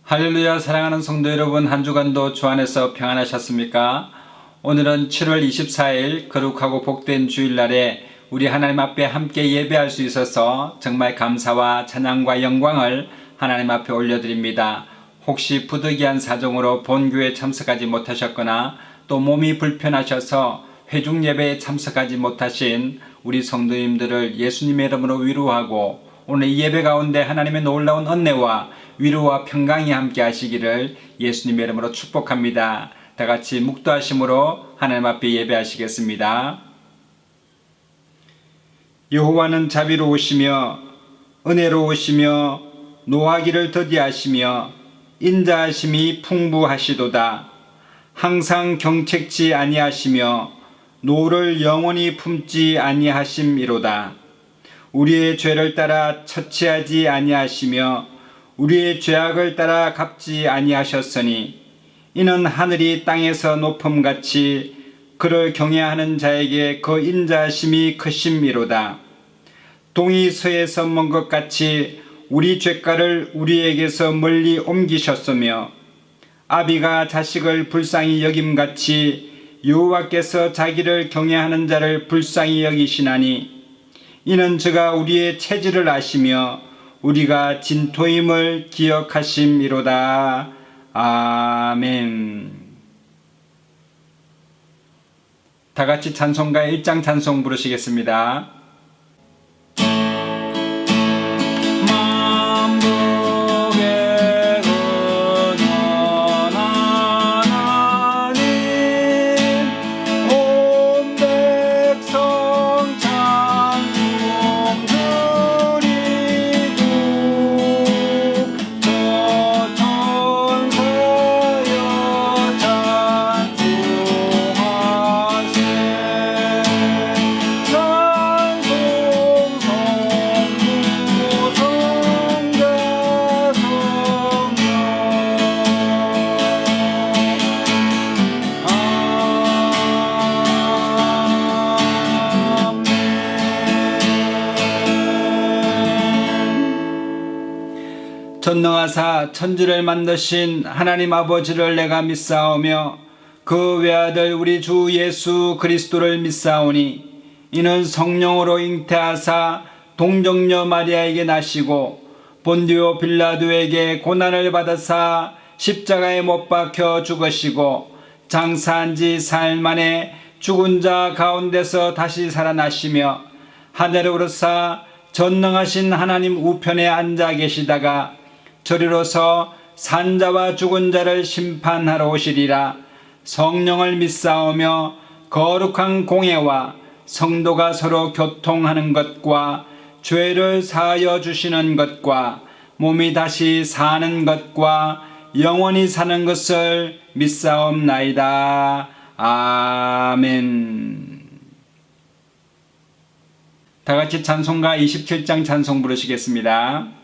할렐루야. 사랑하는 성도 여러분, 한 주간도 주 안에서 평안하셨습니까? 오늘은 7월 24일 거룩하고 복된 주일날에 우리 하나님 앞에 함께 예배할 수 있어서 정말 감사와 찬양과 영광을 하나님 앞에 올려드립니다. 혹시 부득이한 사정으로 본교회에 참석하지 못하셨거나 또 몸이 불편하셔서 회중 예배에 참석하지 못하신 우리 성도님들을 예수님의 이름으로 위로하고 오늘 이 예배 가운데 하나님의 놀라운 은혜와 위로와 평강이 함께 하시기를 예수님의 이름으로 축복합니다. 다 같이 묵도하심으로 하나님 앞에 예배하시겠습니다. 여호와는 자비로우시며 은혜로우시며 노하기를 더디하시며 인자하심이 풍부하시도다. 항상 경책지 아니하시며 노를 영원히 품지 아니하심이로다. 우리의 죄를 따라 처치하지 아니하시며 우리의 죄악을 따라 갚지 아니하셨으니 이는 하늘이 땅에서 높음같이 그를 경외하는 자에게 그 인자하심이 크심이로다. 동이 서에서 먼 것 같이 우리 죄가를 우리에게서 멀리 옮기셨으며 아비가 자식을 불쌍히 여김같이 여호와께서 자기를 경외하는 자를 불쌍히 여기시나니 이는 저가 우리의 체질을 아시며 우리가 진토임을 기억하심이로다. 아멘. 다 같이 찬송가 1장 찬송 부르시겠습니다. 전능하사 천지를 만드신 하나님 아버지를 내가 믿사오며 그 외아들 우리 주 예수 그리스도를 믿사오니 이는 성령으로 잉태하사 동정녀 마리아에게 나시고 본디오 빌라도에게 고난을 받으사 십자가에 못 박혀 죽으시고 장사한 지 사흘 만에 죽은 자 가운데서 다시 살아나시며 하늘에 오르사 전능하신 하나님 우편에 앉아 계시다가 저리로서 산자와 죽은 자를 심판하러 오시리라. 성령을 믿사오며 거룩한 공예와 성도가 서로 교통하는 것과 죄를 사하여 주시는 것과 몸이 다시 사는 것과 영원히 사는 것을 믿사옵나이다. 아멘. 다 같이 찬송가 27장 찬송 부르시겠습니다.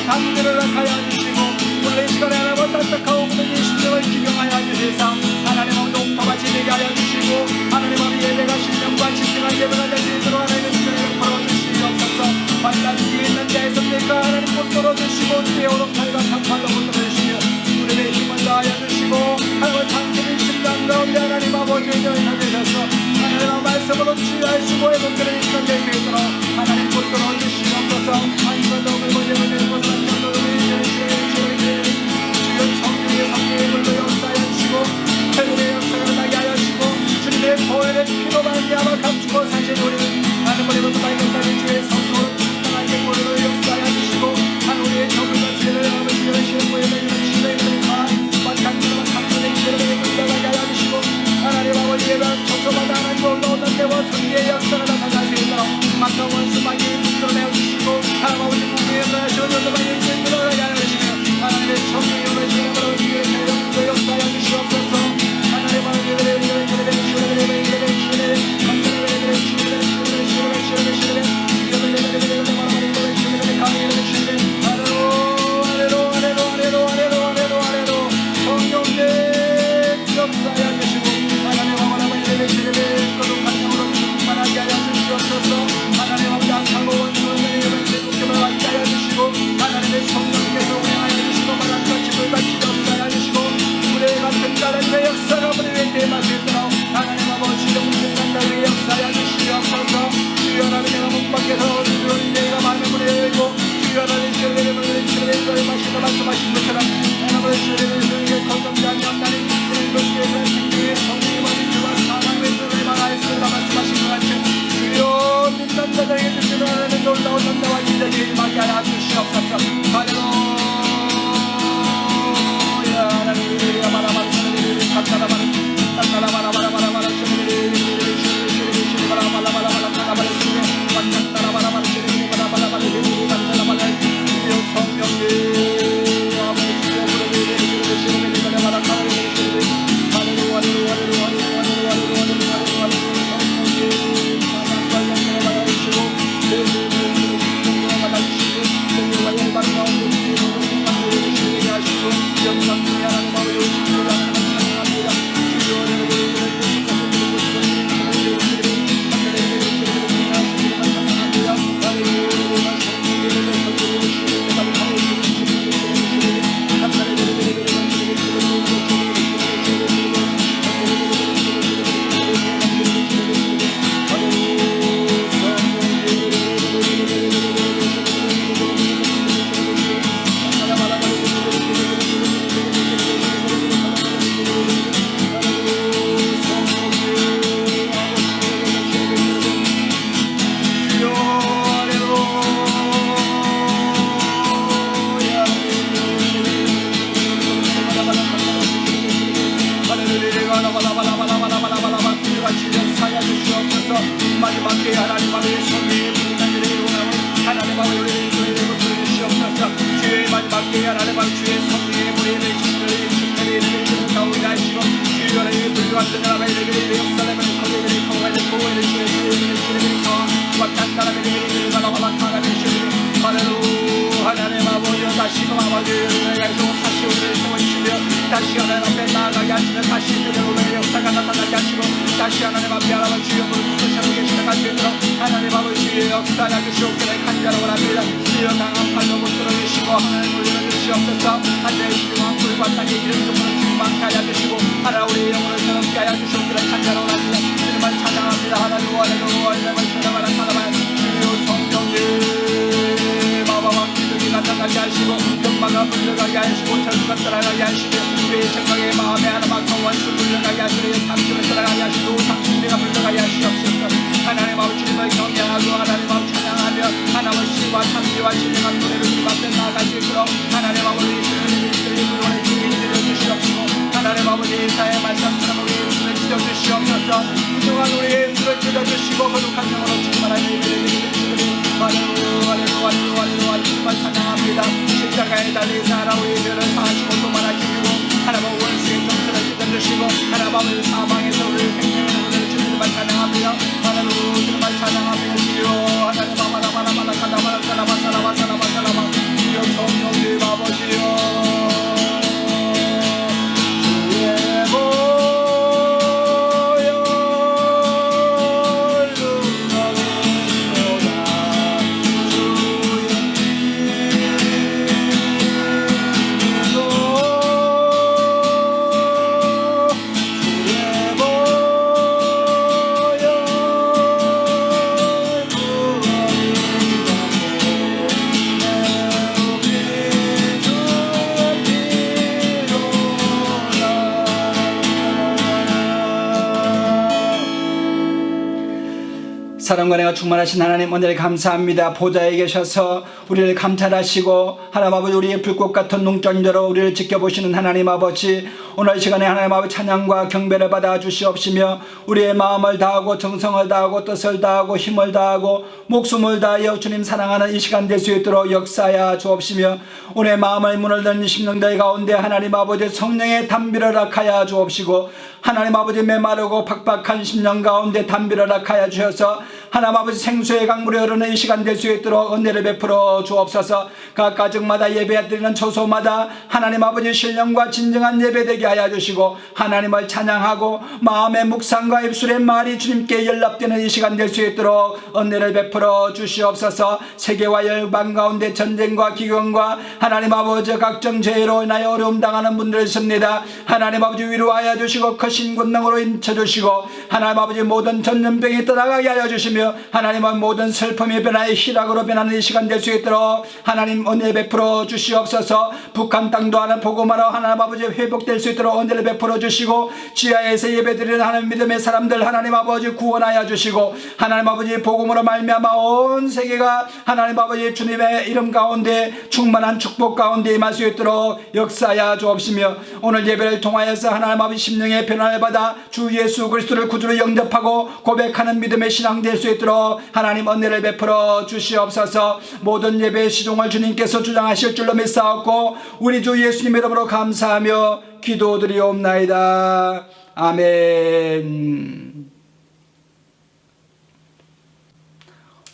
강들을 하여 주시고 오늘 이 시간에 하나님 딱딱하고 굳은 심령을 기경하여 주시사 하나님 아버지 옥토같이 되게 하여 주시고 하나님 아버지 예배가 신령과 진정한 예배가 될 수 있도록 하나님의 신령을 걸어주시옵소서 만난 뒤에 있는 자의 선택과 하나님 못 떨어주시고 주의 오른팔과 상팔로 못 떨어주시며 우리의 힘을 다하여 주시고 하나님의 상태의 심장 가운데 하나님 아버지의 영향을 주셔서 하나님의 말씀으로 치유하시고 회복되는 시간 될 수 있도록 하나님 못 떨어주시옵소서 하나님과 너무 번영을 내는 것은 주의 성령의 물로 역사하여 주시고 하나님의 역사를 나게 하여 주시고 주님의 보혈의 피로 말미암아 감추고 사신 우리 하나님 우리부터 발견하는 주의 성도로 충만하게 보혈로 역사하여 주시고 하나님의 정의가 죄를 아버지 열심히 보혈을 열심히 그리마 만강으로 감추는 죄를 끝나가게 하여 주시고 하나님 아버지의 정서마다 하나님 올라오는 데와 천리의 역사를 나타날 수 있도록 막강 원수 막이 풀어내어 주시고 하나님 아버지 국민의 하나님 연도방에 있는 들어가게 하여 주시며 하나님의 정의의 열심으로 주의 대역도 역사하여 주시옵소서 하나님 아버지 역사가 우리 왼대에 맞으도록 하나님 아버지 영생한다의 역사야 주시옵소서 주여 하나님 내가 문 밖에서 주여 내가 마음에 문을 열고 주여 하나님 주여 문을 주여 마시고 말씀하신 것처럼 하나님 주여 건강자니 없나니 그런 것에 생명의 성령의 주와 사랑의 주를 말하였으리라 말씀하신 것 같이 주여 믿는 자들에게 주시는 하나님 놀라운 전대와 기적이 임하게 하여 주시옵소서 할렐루야 하나님 우리가 말하면 마지막에 하나님 아버지의 성령의 분단들의 원함을 하나님 아버지의 주의 주시옵소서 주의 마지막에 하나님 아버지 주의 성령의 무리를 주의 축제를 이루는 가운데 하시고 주의 하나님의 불교한 나라의 이르기를 역사를 거기를 통하여 보호를 주의 완전 나라의 이르기를 바라바라바라의 주의 할렐루야 하나님 아버지 다시 아버지를 가지고 다시 우리를 세워주시며 다시 하나님 앞에 나아가게 하시며 다시 우리의 역사가 나타나게 하시고 다시 하나님 앞에 하나님 주여 부르시고 계시는 간절로 하나님 아버지 주의 역사하여 주시옵기를 간절하고 합니다. 주여 강한 팔로 붙들어주시고 하나님 우리를 주시옵소서 하늘의 신령한 불과 땅의 이름 주문을 주님만 하여 주시고 하나님 우리의 영혼을 새롭게 하여 주시옵기를 간절하고 합니다. 주님만 찬양합니다. 하나님 할렐루야 하나님을 찬양하라 찬양하라 주여 성령님 마마와 기둥이 나타나게 하시고 연마가 물러가게 하시고 철수가 떠나가게 하시며 우리의 생각에 마음에 하나만큼 원수 물러가게 하시며 당신을 떠나가게 하시고 당신내가 물러가게 하시옵소서 하나님 아버지 주님을 경외하고 하나님 아버지 찬양하며 하나님의 신과 참지와 진정한 노래를 주님 앞에 나아갈 수 있도록 하나님 아버지 주님의 물론의 주님이 내려주시옵시고 하나님 아버지 이사의 말씀처럼 우리의 수를 찢어주시옵소서 그동안 우리의 수를 찢어주시고 거룩한 영으로 충만하게 할렐루야 주님을 찬양합니다. 십자가에 달린 나라 우리 죄를 사하시고 도만하시고 하나님의 원수의 정체를 사랑과 은혜가 충만하신 하나님, 오늘 감사합니다. 보좌에 계셔서 우리를 감찰하시고 하나님 아버지, 우리의 불꽃 같은 눈동자로 우리를 지켜보시는 하나님 아버지, 오늘 이 시간에 하나님 아버지 찬양과 경배를 받아 주시옵시며 우리의 마음을 다하고 정성을 다하고 뜻을 다하고 힘을 다하고 목숨을 다하여 주님 사랑하는 이 시간 될 수 있도록 역사하여 주옵시며 오늘 마음의 문을 닫는 심령들 가운데 하나님 아버지 성령의 담비를 허락하여 주옵시고 하나님 아버지 메마르고 팍팍한 심령 가운데 담비를 허락하여 주셔서 하나님 아버지 생수의 강물이 흐르는 이 시간 될 수 있도록 은혜를 베풀어 주옵소서. 각 가정마다 예배드리는 초소마다 하나님 아버지 신령과 진정한 예배되게 하여 주시고 하나님을 찬양하고 마음의 묵상과 입술의 말이 주님께 연락되는 이 시간 될 수 있도록 은혜를 베풀어 주시옵소서. 세계와 열방 가운데 전쟁과 기근과 하나님 아버지 각종 죄로 인하여 어려움 당하는 분들 있습니다. 하나님 아버지 위로하여 주시고 크신 권능으로 인쳐주시고 하나님 아버지 모든 전염병이 떠나가게 하여 주시며 하나님은 모든 슬픔이 변하여 희락으로 변하는 이 시간 될 수 있도록 하나님 은혜 베풀어 주시옵소서. 북한 땅도 하나님 복음하러 하나님 아버지 회복될 수 있도록 은혜를 베풀어 주시고 지하에서 예배드리는 하나님 믿음의 사람들 하나님 아버지 구원하여 주시고 하나님 아버지 복음으로 말미암아 온 세계가 하나님 아버지 주님의 이름 가운데 충만한 축복 가운데 임할 수 있도록 역사하여 주옵시며 오늘 예배를 통하여서 하나님 아버지 심령의 변화를 받아 주 예수 그리스도를 구주로 영접하고 고백하는 믿음의 신앙 될 수 있도록 하나님 은혜를 베풀어 주시옵소서. 모든 예배의 시종을 주님께서 주장하실 줄로 믿사옵고 우리 주 예수님 이름으로 감사하며 기도드리옵나이다. 아멘.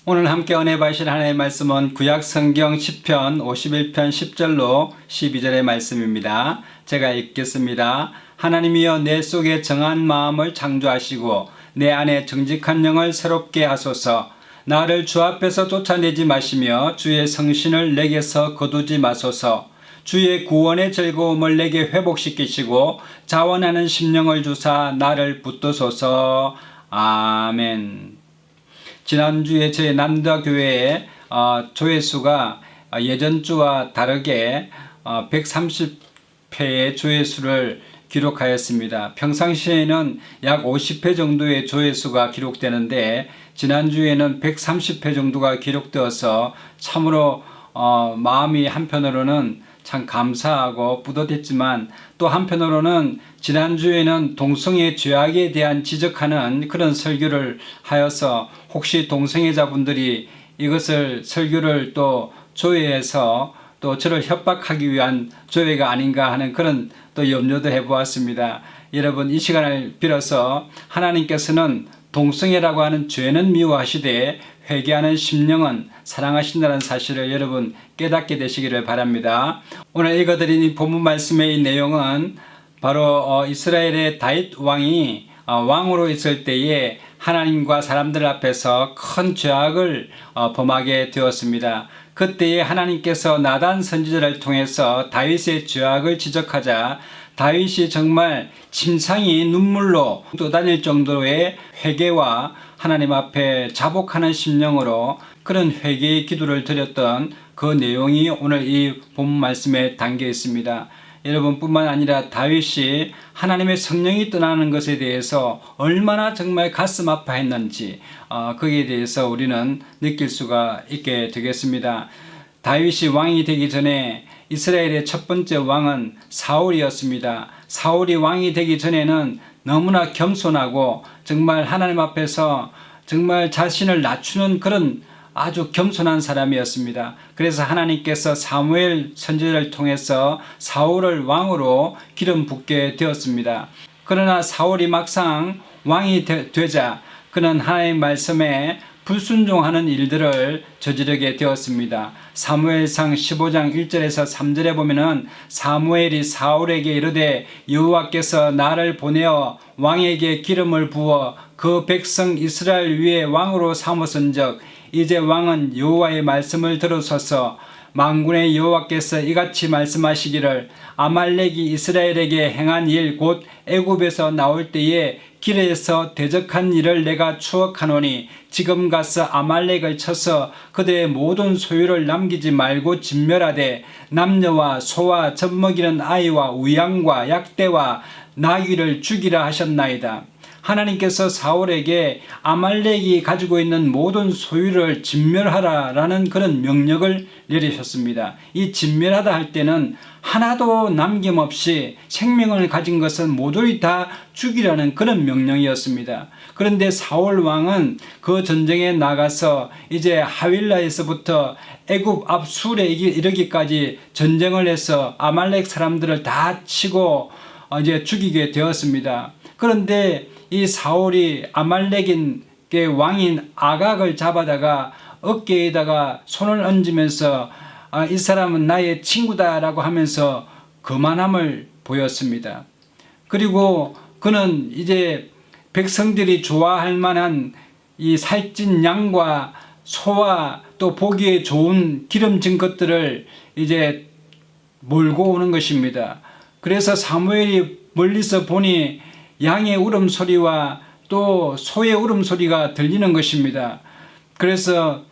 오늘 함께 은혜 받으실 하나님의 말씀은 구약 성경 시편 51편 10절로 12절의 말씀입니다. 제가 읽겠습니다. 하나님이여 내 속에 정한 마음을 창조하시고 내 안에 정직한 영을 새롭게 하소서. 나를 주 앞에서 쫓아내지 마시며 주의 성신을 내게서 거두지 마소서. 주의 구원의 즐거움을 내게 회복시키시고 자원하는 심령을 주사 나를 붙드소서. 아멘. 지난주에 저희 남다교회의 조회수가 예전 주와 다르게 130회의 조회수를 기록하였습니다. 평상시에는 약 50회 정도의 조회수가 기록되는데 지난주에는 130회 정도가 기록되어서 참으로 마음이 한편으로는 참 감사하고 뿌듯했지만 또 한편으로는 지난주에는 동성애 죄악에 대한 지적하는 그런 설교를 하여서 혹시 동성애자분들이 이것을 설교를 또 조회해서 또 저를 협박하기 위한 조회가 아닌가 하는 그런 또 염려도 해보았습니다. 여러분 이 시간을 빌어서 하나님께서는 동성애라고 하는 죄는 미워하시되 회개하는 심령은 사랑하신다는 사실을 여러분 깨닫게 되시기를 바랍니다. 오늘 읽어드린 이 본문 말씀의 이 내용은 바로 이스라엘의 다윗 왕이 왕으로 있을 때에 하나님과 사람들 앞에서 큰 죄악을 범하게 되었습니다. 그때에 하나님께서 나단 선지자를 통해서 다윗의 죄악을 지적하자 다윗이 정말 침상이 눈물로 떠다닐 정도의 회개와 하나님 앞에 자복하는 심령으로 그런 회개의 기도를 드렸던 그 내용이 오늘 이 본문 말씀에 담겨 있습니다. 여러분뿐만 아니라 다윗이 하나님의 성령이 떠나는 것에 대해서 얼마나 정말 가슴 아파했는지 거기에 대해서 우리는 느낄 수가 있게 되겠습니다. 다윗이 왕이 되기 전에 이스라엘의 첫 번째 왕은 사울이었습니다. 사울이 왕이 되기 전에는 너무나 겸손하고 정말 하나님 앞에서 정말 자신을 낮추는 그런 아주 겸손한 사람이었습니다. 그래서 하나님께서 사무엘 선지자를 통해서 사울을 왕으로 기름 붓게 되었습니다. 그러나 사울이 막상 왕이 되자 그는 하나님의 말씀에 불순종하는 일들을 저지르게 되었습니다. 사무엘상 15장 1절에서 3절에 보면은 사무엘이 사울에게 이르되 여호와께서 나를 보내어 왕에게 기름을 부어 그 백성 이스라엘 위에 왕으로 삼으선즉 이제 왕은 여호와의 말씀을 들으소서. 만군의 여호와께서 이같이 말씀하시기를 아말렉이 이스라엘에게 행한 일 곧 애굽에서 나올 때에 길에서 대적한 일을 내가 추억하노니 지금 가서 아말렉을 쳐서 그들의 모든 소유를 남기지 말고 진멸하되 남녀와 소와 젖먹이는 아이와 우양과 약대와 나귀를 죽이라 하셨나이다. 하나님께서 사울에게 아말렉이 가지고 있는 모든 소유를 진멸하라라는 그런 명령을 내리셨습니다. 이 진멸하다 할 때는 하나도 남김없이 생명을 가진 것은 모조리 다 죽이라는 그런 명령이었습니다. 그런데 사울 왕은 그 전쟁에 나가서 이제 하윌라에서부터 애굽 앞 술에 이르기까지 전쟁을 해서 아말렉 사람들을 다 치고 이제 죽이게 되었습니다. 그런데 이 사울이 아말렉인의 왕인 아각을 잡아다가 어깨에다가 손을 얹으면서 이 사람은 나의 친구다라고 하면서 거만함을 보였습니다. 그리고 그는 이제 백성들이 좋아할 만한 이 살찐 양과 소와 또 보기에 좋은 기름진 것들을 이제 몰고 오는 것입니다. 그래서 사무엘이 멀리서 보니 양의 울음소리와 또 소의 울음소리가 들리는 것입니다. 그래서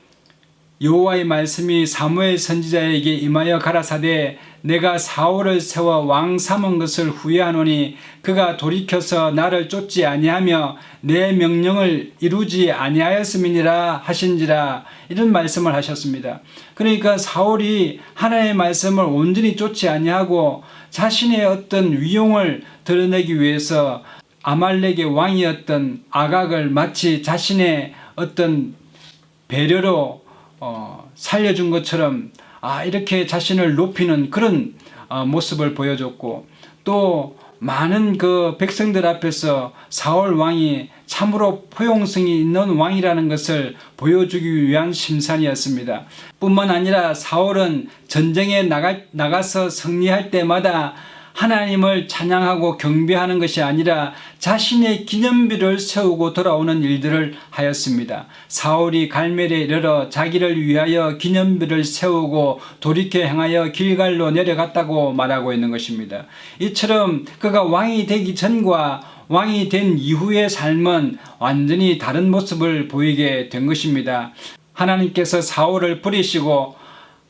여호와의 말씀이 사무엘 선지자에게 임하여 가라사대 내가 사울을 세워 왕 삼은 것을 후회하노니 그가 돌이켜서 나를 쫓지 아니하며 내 명령을 이루지 아니하였음이니라 하신지라, 이런 말씀을 하셨습니다. 그러니까 사울이 하나님의 말씀을 온전히 쫓지 아니하고 자신의 어떤 위용을 드러내기 위해서 아말렉의 왕이었던 아각을 마치 자신의 어떤 배려로 살려준 것처럼 이렇게 자신을 높이는 그런 모습을 보여줬고, 또 많은 그 백성들 앞에서 사울 왕이 참으로 포용성이 있는 왕이라는 것을 보여주기 위한 심산이었습니다. 뿐만 아니라 사울은 전쟁에 나가서 승리할 때마다 하나님을 찬양하고 경배하는 것이 아니라 자신의 기념비를 세우고 돌아오는 일들을 하였습니다. 사울이 갈멜에 이르러 자기를 위하여 기념비를 세우고 돌이켜 향하여 길갈로 내려갔다고 말하고 있는 것입니다. 이처럼 그가 왕이 되기 전과 왕이 된 이후의 삶은 완전히 다른 모습을 보이게 된 것입니다. 하나님께서 사울을 버리시고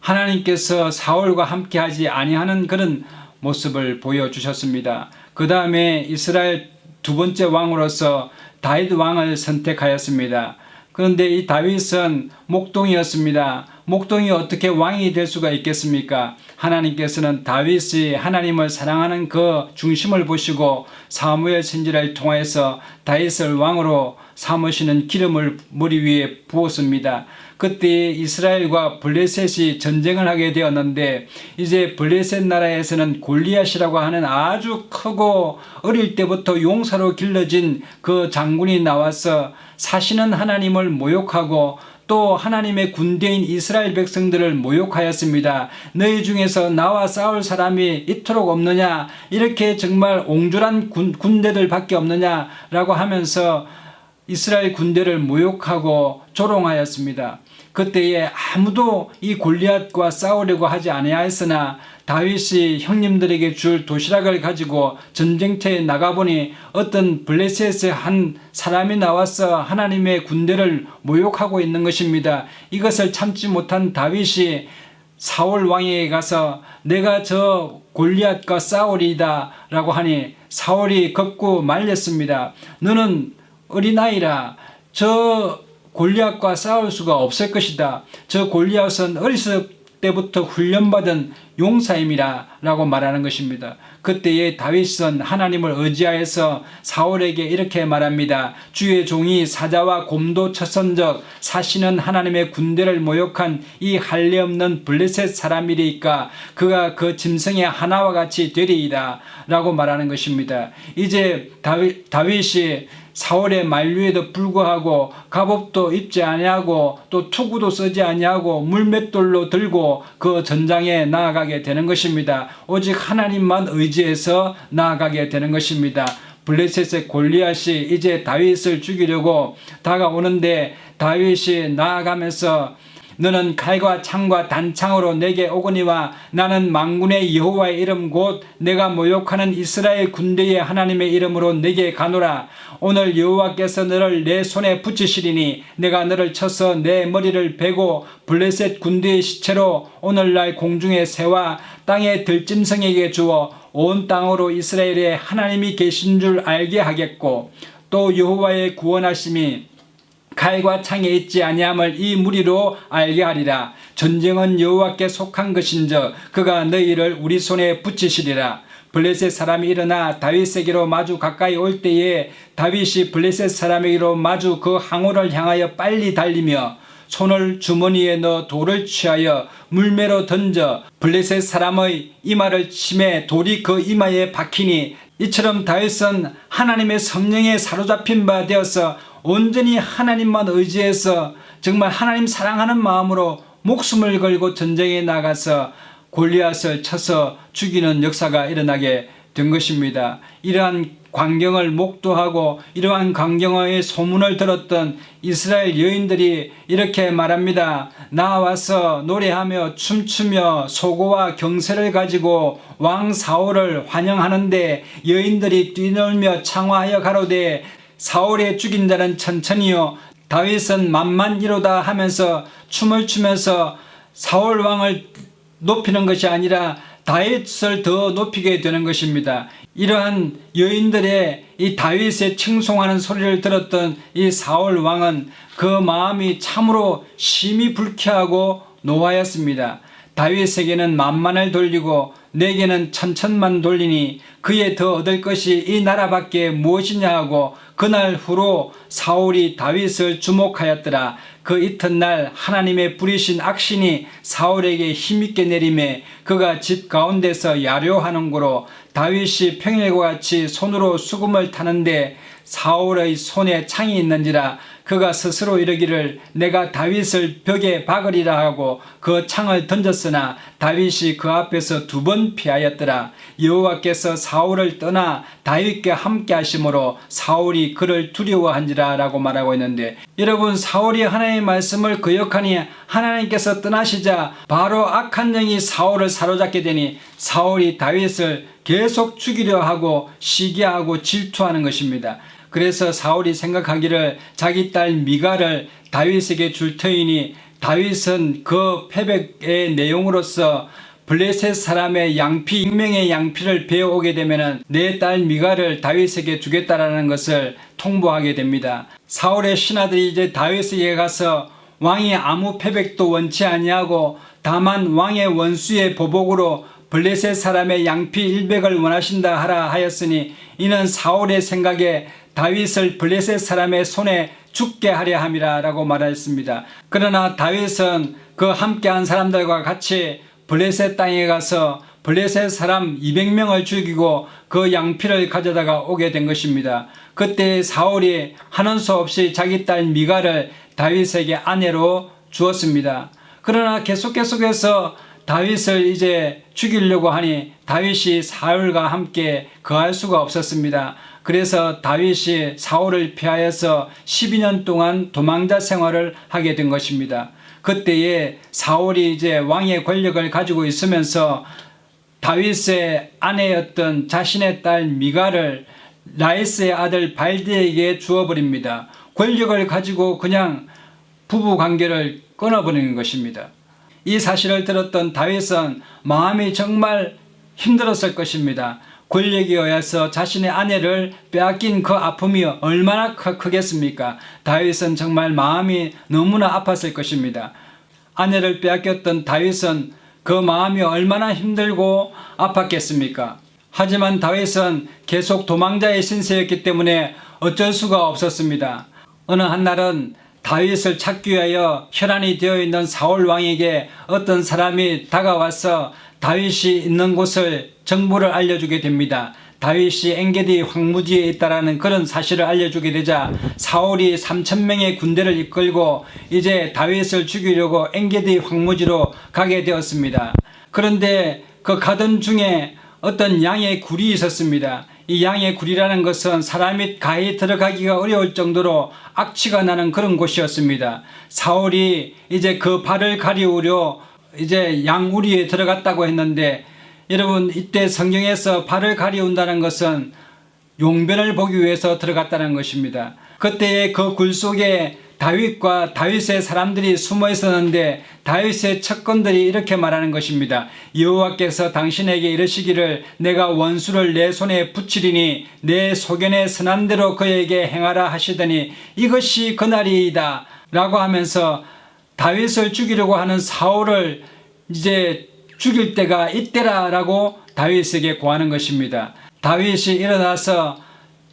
하나님께서 사울과 함께하지 아니하는 그런 모습을 보여주셨습니다. 그 다음에 이스라엘 두 번째 왕으로서 다윗 왕을 선택하였습니다. 그런데 이 다윗은 목동이었습니다. 목동이 어떻게 왕이 될 수가 있겠습니까? 하나님께서는 다윗이 하나님을 사랑하는 그 중심을 보시고 사무엘 선지자를 통해서 다윗을 왕으로 삼으시는 기름을 머리 위에 부었습니다. 그때 이스라엘과 블레셋이 전쟁을 하게 되었는데, 이제 블레셋 나라에서는 골리앗이라고 하는 아주 크고 어릴 때부터 용사로 길러진 그 장군이 나와서 사시는 하나님을 모욕하고 또 하나님의 군대인 이스라엘 백성들을 모욕하였습니다. 너희 중에서 나와 싸울 사람이 이토록 없느냐, 이렇게 정말 옹졸한 군대들 밖에 없느냐라고 하면서 이스라엘 군대를 모욕하고 조롱하였습니다. 그때에 아무도 이 골리앗과 싸우려고 하지 아니하였으나 다윗이 형님들에게 줄 도시락을 가지고 전쟁터에 나가보니 어떤 블레셋의 한 사람이 나와서 하나님의 군대를 모욕하고 있는 것입니다. 이것을 참지 못한 다윗이 사울 왕에게 가서 내가 저 골리앗과 싸우리이다 라고 하니 사울이 겁고 말렸습니다. 너는 어린아이라 저 골리앗과 싸울 수가 없을 것이다. 저 골리앗은 어렸을 때부터 훈련받은 용사임이라 라고 말하는 것입니다. 그때에 다윗은 하나님을 의지하여서 사울에게 이렇게 말합니다. 주의 종이 사자와 곰도 쳤은적 사시는 하나님의 군대를 모욕한 이 할례 없는 블레셋 사람이리까 그가 그 짐승의 하나와 같이 되리이다 라고 말하는 것입니다. 이제 다윗이 사울의 만류에도 불구하고 갑옷도 입지 아니하고 또 투구도 쓰지 아니하고 물맷돌로 들고 그 전장에 나아가게 되는 것입니다. 오직 하나님만 의지해서 나아가게 되는 것입니다. 블레셋의 골리앗이 이제 다윗을 죽이려고 다가오는데 다윗이 나아가면서 너는 칼과 창과 단창으로 내게 오거니와 나는 만군의 여호와의 이름 곧 내가 모욕하는 이스라엘 군대의 하나님의 이름으로 내게 가노라. 오늘 여호와께서 너를 내 손에 붙이시리니 내가 너를 쳐서 내 머리를 베고 블레셋 군대의 시체로 오늘날 공중의 새와 땅의 들짐승에게 주어 온 땅으로 이스라엘에 하나님이 계신 줄 알게 하겠고 또 여호와의 구원하심이 칼과 창에 있지 아니함을 이 무리로 알게 하리라. 전쟁은 여호와께 속한 것인즉 그가 너희를 우리 손에 붙이시리라. 블레셋 사람이 일어나 다윗에게로 마주 가까이 올 때에 다윗이 블레셋 사람에게로 마주 그 항우를 향하여 빨리 달리며 손을 주머니에 넣어 돌을 취하여 물매로 던져 블레셋 사람의 이마를 치매 돌이 그 이마에 박히니 이처럼 다윗은 하나님의 성령에 사로잡힌 바 되어서 온전히 하나님만 의지해서 정말 하나님 사랑하는 마음으로 목숨을 걸고 전쟁에 나가서 골리앗을 쳐서 죽이는 역사가 일어나게 된 것입니다. 이러한 광경을 목도하고 이러한 광경의 소문을 들었던 이스라엘 여인들이 이렇게 말합니다. 나와서 노래하며 춤추며 소고와 경세를 가지고 왕 사울을 환영하는데 여인들이 뛰놀며 창화하여 가로되 사울의 죽인 자는 천천히요 다윗은 만만이로다 하면서 춤을 추면서 사울 왕을 높이는 것이 아니라 다윗을 더 높이게 되는 것입니다. 이러한 여인들의 이 다윗의 칭송하는 소리를 들었던 이 사울 왕은 그 마음이 참으로 심히 불쾌하고 노하였습니다. 다윗에게는 만만을 돌리고 내게는 천천만 돌리니 그에 더 얻을 것이 이 나라밖에 무엇이냐 하고 그날 후로 사울이 다윗을 주목하였더라. 그 이튿날 하나님의 부리신 악신이 사울에게 힘있게 내림에 그가 집 가운데서 야료하는 고로 다윗이 평일과 같이 손으로 수금을 타는데 사울의 손에 창이 있는지라 그가 스스로 이르기를 내가 다윗을 벽에 박으리라 하고 그 창을 던졌으나 다윗이 그 앞에서 2번 피하였더라. 여호와께서 사울을 떠나 다윗과 함께 하심으로 사울이 그를 두려워한지라 라고 말하고 있는데 여러분 사울이 하나님의 말씀을 거역하니 하나님께서 떠나시자 바로 악한 영이 사울을 사로잡게 되니 사울이 다윗을 계속 죽이려 하고 시기하고 질투하는 것입니다. 그래서 사울이 생각하기를 자기 딸 미갈을 다윗에게 줄 터이니 다윗은 그 패백의 내용으로서 블레셋 사람의 양피, 익명의 양피를 배워오게 되면 내 딸 미갈을 다윗에게 주겠다라는 것을 통보하게 됩니다. 사울의 신하들이 이제 다윗에게 가서 왕이 아무 패백도 원치 아니하고 다만 왕의 원수의 보복으로 블레셋 사람의 양피 100을 원하신다 하라 하였으니 이는 사울의 생각에 다윗을 블레셋 사람의 손에 죽게 하려 함이라 라고 말하였습니다. 그러나 다윗은 그 함께한 사람들과 같이 블레셋 땅에 가서 블레셋 사람 200명을 죽이고 그 양피를 가져다가 오게 된 것입니다. 그때 사울이 하는 수 없이 자기 딸 미갈을 다윗에게 아내로 주었습니다. 그러나 계속해서 다윗을 이제 죽이려고 하니 다윗이 사울과 함께 거할 수가 없었습니다. 그래서 다윗이 사울을 피하여서 12년 동안 도망자 생활을 하게 된 것입니다. 그때에 사울이 이제 왕의 권력을 가지고 있으면서 다윗의 아내였던 자신의 딸 미갈을 라이스의 아들 발디에게 주어버립니다. 권력을 가지고 그냥 부부 관계를 끊어버리는 것입니다. 이 사실을 들었던 다윗은 마음이 정말 힘들었을 것입니다. 권력에 의해서 자신의 아내를 빼앗긴 그 아픔이 얼마나 크겠습니까? 다윗은 정말 마음이 너무나 아팠을 것입니다. 아내를 빼앗겼던 다윗은 그 마음이 얼마나 힘들고 아팠겠습니까? 하지만 다윗은 계속 도망자의 신세였기 때문에 어쩔 수가 없었습니다. 어느 한날은 다윗을 찾기 위하여 혈안이 되어 있는 사울 왕에게 어떤 사람이 다가와서 다윗이 있는 곳을 정보를 알려주게 됩니다. 다윗이 엔게디 황무지에 있다라는 그런 사실을 알려주게 되자 사울이 3,000명의 군대를 이끌고 이제 다윗을 죽이려고 엔게디 황무지로 가게 되었습니다. 그런데 그 가던 중에 어떤 양의 굴이 있었습니다. 이 양의 굴이라는 것은 사람이 가히 들어가기가 어려울 정도로 악취가 나는 그런 곳이었습니다. 사울이 이제 그 발을 가리우려 이제 양우리에 들어갔다고 했는데 여러분 이때 성경에서 발을 가리운다는 것은 용변을 보기 위해서 들어갔다는 것입니다. 그때의 그 굴 속에 다윗과 다윗의 사람들이 숨어 있었는데 다윗의 척건들이 이렇게 말하는 것입니다. 여호와께서 당신에게 이르시기를 내가 원수를 내 손에 붙이리니 내 소견에 선한 대로 그에게 행하라 하시더니 이것이 그날이이다 라고 하면서 다윗을 죽이려고 하는 사울을 이제 죽일 때가 이때라 라고 다윗에게 고하는 것입니다. 다윗이 일어나서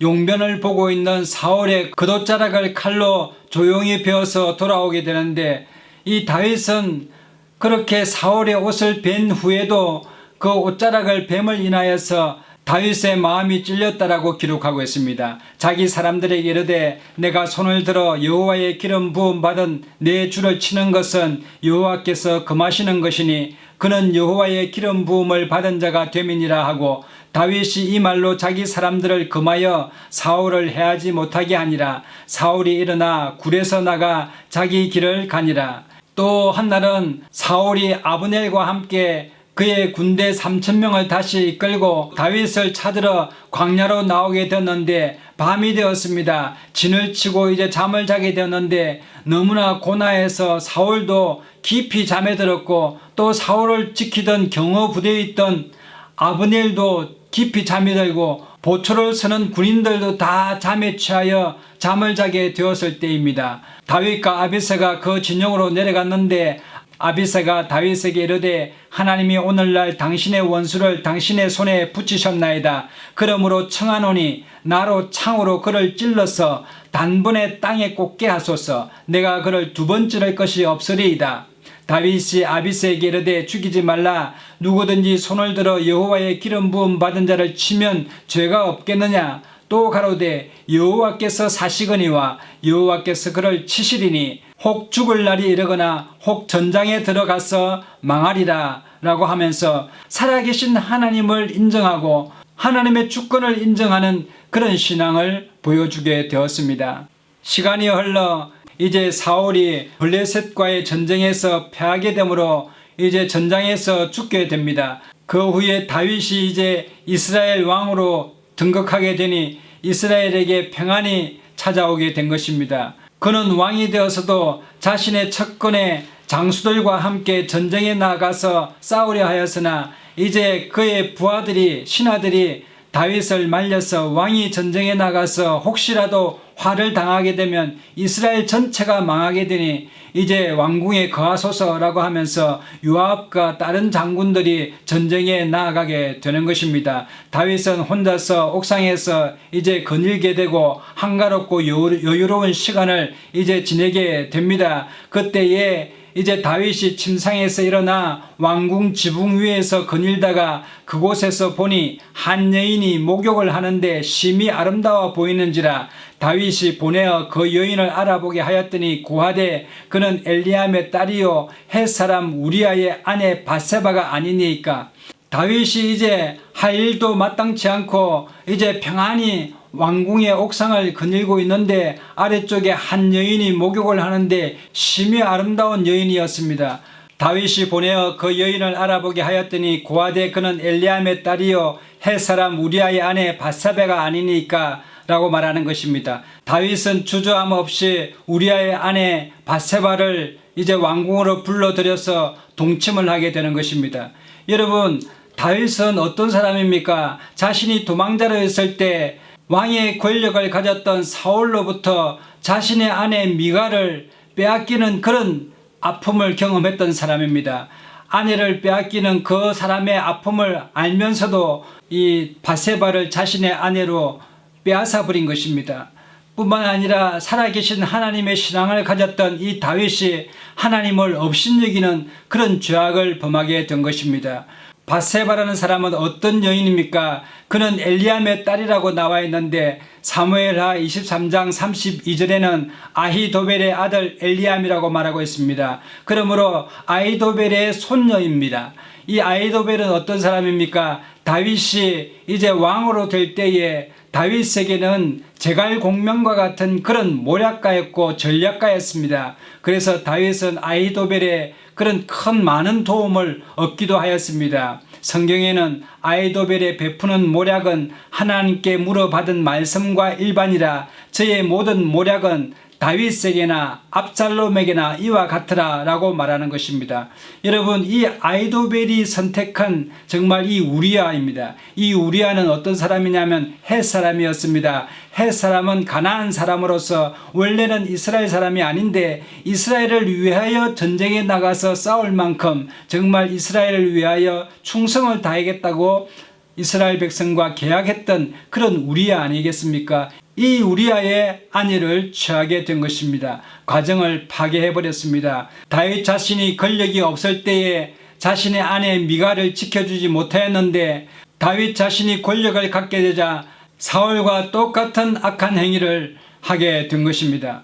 용변을 보고 있는 사울의 겉옷자락을 칼로 조용히 베어서 돌아오게 되는데 이 다윗은 그렇게 사울의 옷을 벤 후에도 그 옷자락을 뱀을 인하여서 다윗의 마음이 찔렸다라고 기록하고 있습니다. 자기 사람들에게 이르되 내가 손을 들어 여호와의 기름 부음 받은 내 주를 치는 것은 여호와께서 금하시는 것이니 그는 여호와의 기름 부음을 받은 자가 됨이니라 하고 다윗이 이 말로 자기 사람들을 금하여 사울을 해하지 못하게 하니라. 사울이 일어나 굴에서 나가 자기 길을 가니라. 또 한날은 사울이 아브넬과 함께 그의 군대 3,000명을 다시 이끌고 다윗을 찾으러 광야로 나오게 되었는데 밤이 되었습니다. 진을 치고 이제 잠을 자게 되었는데 너무나 고나해서 사울도 깊이 잠에 들었고 또 사울을 지키던 경호 부대에 있던 아브넬도 깊이 잠이 들고 보초를 서는 군인들도 다 잠에 취하여 잠을 자게 되었을 때입니다. 다윗과 아비새가 그 진영으로 내려갔는데 아비새가 다윗에게 이르되 하나님이 오늘날 당신의 원수를 당신의 손에 붙이셨나이다. 그러므로 청하노니 나로 창으로 그를 찔러서 단번에 땅에 꽂게 하소서. 내가 그를 2번 찌를 것이 없으리이다. 다윗이 아비새에게 이르되 죽이지 말라. 누구든지 손을 들어 여호와의 기름 부음 받은 자를 치면 죄가 없겠느냐. 또 가로되 여호와께서 사시거니와 여호와께서 그를 치시리니 혹 죽을 날이 이르거나 혹 전장에 들어가서 망하리라 라고 하면서 살아계신 하나님을 인정하고 하나님의 주권을 인정하는 그런 신앙을 보여주게 되었습니다. 시간이 흘러 이제 사울이 블레셋과의 전쟁에서 패하게 되므로 이제 전장에서 죽게 됩니다. 그 후에 다윗이 이제 이스라엘 왕으로 등극하게 되니 이스라엘에게 평안이 찾아오게 된 것입니다. 그는 왕이 되어서도 자신의 척건의 장수들과 함께 전쟁에 나가서 싸우려 하였으나 이제 그의 부하들이 신하들이 다윗을 말려서 왕이 전쟁에 나가서 혹시라도 화를 당하게 되면 이스라엘 전체가 망하게 되니 이제 왕궁에 거하소서라고 하면서 요압과 다른 장군들이 전쟁에 나아가게 되는 것입니다. 다윗은 혼자서 옥상에서 이제 거닐게 되고 한가롭고 여유로운 시간을 이제 지내게 됩니다. 그때에 이제 다윗이 침상에서 일어나 왕궁 지붕 위에서 거닐다가 그곳에서 보니 한 여인이 목욕을 하는데 심히 아름다워 보이는지라 다윗이 보내어 그 여인을 알아보게 하였더니 고하되 그는 엘리암의 딸이요 헷사람 우리아의 아내 밧세바가 아니니까. 다윗이 이제 할 일도 마땅치 않고 이제 평안히 왕궁의 옥상을 거닐고 있는데 아래쪽에 한 여인이 목욕을 하는데 심히 아름다운 여인이었습니다. 다윗이 보내어 그 여인을 알아보게 하였더니 고하되 그는 엘리암의 딸이요 헷사람 우리아의 아내 밧세바가 아니니까 라고 말하는 것입니다. 다윗은 주저함 없이 우리아의 아내 밧세바를 이제 왕궁으로 불러들여서 동침을 하게 되는 것입니다. 여러분, 다윗은 어떤 사람입니까? 자신이 도망자로 있을 때 왕의 권력을 가졌던 사울로부터 자신의 아내 미갈을 빼앗기는 그런 아픔을 경험했던 사람입니다. 아내를 빼앗기는 그 사람의 아픔을 알면서도 이 밧세바를 자신의 아내로 빼앗아 버린 것입니다. 뿐만 아니라 살아계신 하나님의 신앙을 가졌던 이 다윗이 하나님을 업신여기는 그런 죄악을 범하게 된 것입니다. 밧세바라는 사람은 어떤 여인입니까? 그는 엘리암의 딸이라고 나와 있는데 사무엘하 23장 32절에는 아히도벨의 아들 엘리암이라고 말하고 있습니다. 그러므로 아히도벨의 손녀입니다. 이 아히도벨은 어떤 사람입니까? 다윗이 이제 왕으로 될 때에 다윗에게는 제갈공명과 같은 그런 모략가였고 전략가였습니다. 그래서 다윗은 아히도벨의 그런 큰 많은 도움을 얻기도 하였습니다. 성경에는 아히도벨의 베푸는 모략은 하나님께 물어받은 말씀과 일반이라 저의 모든 모략은 다윗에게나 압살롬에게나 이와 같으라 라고 말하는 것입니다. 여러분, 이 아이도벨이 선택한 정말 이 우리아입니다. 이 우리아는 어떤 사람이냐면 헷 사람이었습니다. 헷 사람은 가나안 사람으로서 원래는 이스라엘 사람이 아닌데 이스라엘을 위하여 전쟁에 나가서 싸울 만큼 정말 이스라엘을 위하여 충성을 다하겠다고 이스라엘 백성과 계약했던 그런 우리아 아니겠습니까? 이 우리아의 아내를 취하게 된 것입니다. 가정을 파괴해버렸습니다. 다윗 자신이 권력이 없을 때에 자신의 아내 미갈을 지켜주지 못하였는데 다윗 자신이 권력을 갖게 되자 사울과 똑같은 악한 행위를 하게 된 것입니다.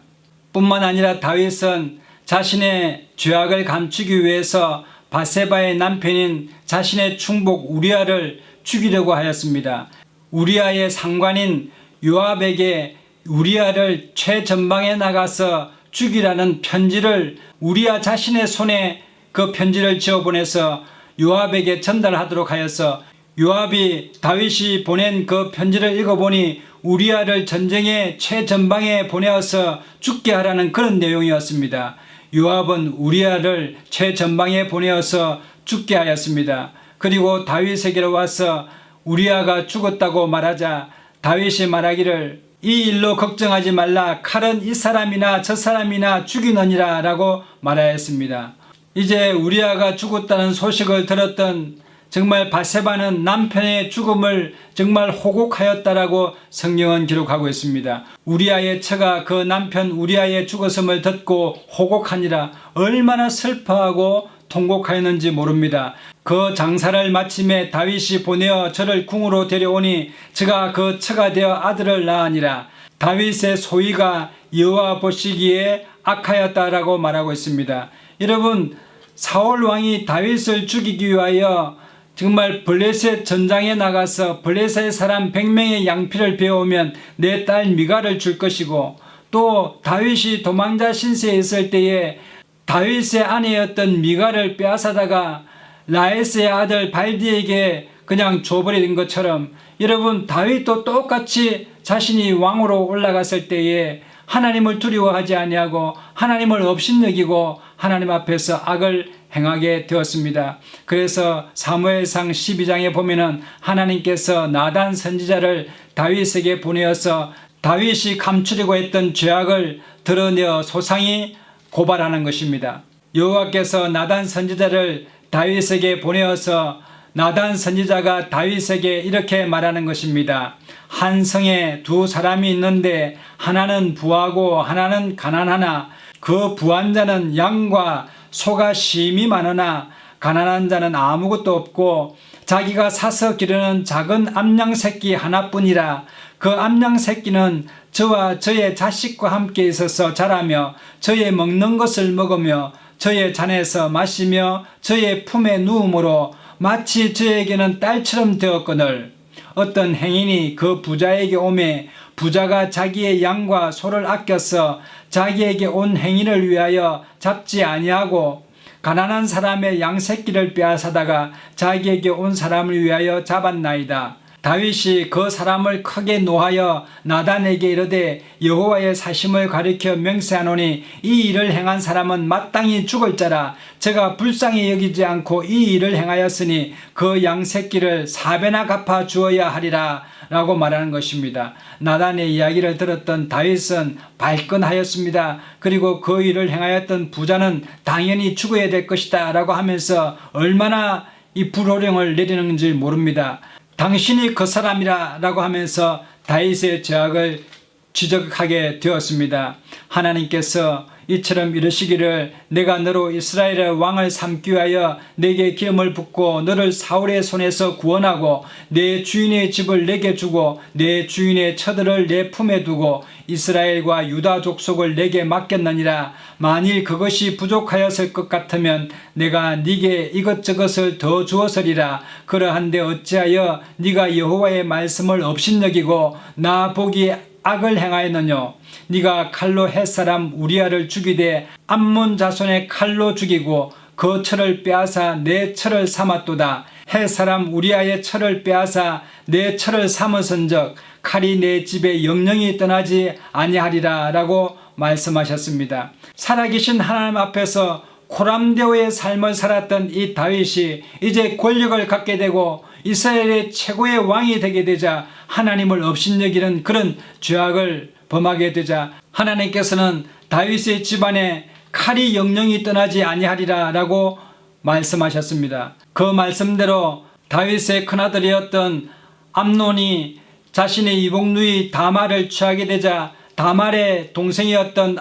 뿐만 아니라 다윗은 자신의 죄악을 감추기 위해서 바세바의 남편인 자신의 충복 우리아를 죽이려고 하였습니다. 우리아의 상관인 요압에게 우리아를 최전방에 나가서 죽이라는 편지를 우리아 자신의 손에 그 편지를 지어보내서 요압에게 전달하도록 하여서 요압이 다윗이 보낸 그 편지를 읽어보니 우리아를 전쟁의 최전방에 보내어서 죽게 하라는 그런 내용이었습니다. 요압은 우리아를 최전방에 보내어서 죽게 하였습니다. 그리고 다윗에게로 와서 우리아가 죽었다고 말하자 다윗이 말하기를 이 일로 걱정하지 말라. 칼은 이 사람이나 저 사람이나 죽이느니라 라고 말하였습니다. 이제 우리아가 죽었다는 소식을 들었던 정말 바세바는 남편의 죽음을 정말 호곡하였다라고 성경은 기록하고 있습니다. 우리아의 처가 그 남편 우리아의 죽었음을 듣고 호곡하니라. 얼마나 슬퍼하고 통곡하였는지 모릅니다. 그 장사를 마침에 다윗이 보내어 저를 궁으로 데려오니 저가 그 처가 되어 아들을 낳으니라. 다윗의 소위가 여호와 보시기에 악하였다라고 말하고 있습니다. 여러분, 사울 왕이 다윗을 죽이기 위하여 정말 블레셋 전장에 나가서 블레셋 사람 100명의 양피를 베어오면 내 딸 미갈을 줄 것이고 또 다윗이 도망자 신세에 있을 때에 다윗의 아내였던 미갈을 빼앗아다가 라에스의 아들 발디에게 그냥 줘버린 것처럼 여러분, 다윗도 똑같이 자신이 왕으로 올라갔을 때에 하나님을 두려워하지 아니하고 하나님을 업신여기고 하나님 앞에서 악을 행하게 되었습니다. 그래서 사무엘상 12장에 보면은 하나님께서 나단 선지자를 다윗에게 보내어서 다윗이 감추려고 했던 죄악을 드러내어 소상히 고발하는 것입니다. 여호와께서 나단 선지자를 다윗에게 보내어서 나단 선지자가 다윗에게 이렇게 말하는 것입니다. 한 성에 두 사람이 있는데 하나는 부하고 하나는 가난하나 그 부한 자는 양과 소가 심이 많으나 가난한 자는 아무것도 없고 자기가 사서 기르는 작은 암양 새끼 하나뿐이라. 그 암양 새끼는 저와 저의 자식과 함께 있어서 자라며 저의 먹는 것을 먹으며 저의 잔에서 마시며 저의 품에 누움으로 마치 저에게는 딸처럼 되었거늘 어떤 행인이 그 부자에게 오매 부자가 자기의 양과 소를 아껴서 자기에게 온 행인을 위하여 잡지 아니하고 가난한 사람의 양 새끼를 빼앗아다가 자기에게 온 사람을 위하여 잡았나이다. 다윗이 그 사람을 크게 노하여 나단에게 이르되 여호와의 사심을 가리켜 맹세하노니 이 일을 행한 사람은 마땅히 죽을 자라. 제가 불쌍히 여기지 않고 이 일을 행하였으니 그 양 새끼를 4배나 갚아 주어야 하리라 라고 말하는 것입니다. 나단의 이야기를 들었던 다윗은 발끈하였습니다. 그리고 그 일을 행하였던 부자는 당연히 죽어야 될 것이다 라고 하면서 얼마나 이 불호령을 내리는지 모릅니다. 당신이 그 사람이라 라고 하면서 다윗의 죄악을 지적하게 되었습니다. 하나님께서 이처럼 이르시기를 내가 너로 이스라엘의 왕을 삼기 위하여 내게 기름을 붓고 너를 사울의 손에서 구원하고 내 주인의 집을 내게 주고 내 주인의 처들을 내 품에 두고 이스라엘과 유다 족속을 내게 맡겼느니라. 만일 그것이 부족하였을 것 같으면 내가 네게 이것저것을 더 주었으리라. 그러한데 어찌하여 네가 여호와의 말씀을 업신여기고 나 보기에 악을 행하였느뇨. 네가 칼로 햇사람 우리아를 죽이되 암몬 자손의 칼로 죽이고 그 철을 빼앗아 내 철을 삼았도다. 햇사람 우리아의 철을 빼앗아 내 철을 삼으선적 칼이 내 집에 영영이 떠나지 아니하리라 라고 말씀하셨습니다. 살아계신 하나님 앞에서 코람데오의 삶을 살았던 이 다윗이 이제 권력을 갖게 되고 이스라엘의 최고의 왕이 되게 되자 하나님을 업신여기는 그런 죄악을 범하게 되자 하나님께서는 다윗의 집안에 칼이 영영이 떠나지 아니하리라 라고 말씀하셨습니다. 그 말씀대로 다윗의 큰아들이었던 암논이 자신의 이복누이 다말을 취하게 되자 다말의 동생이었던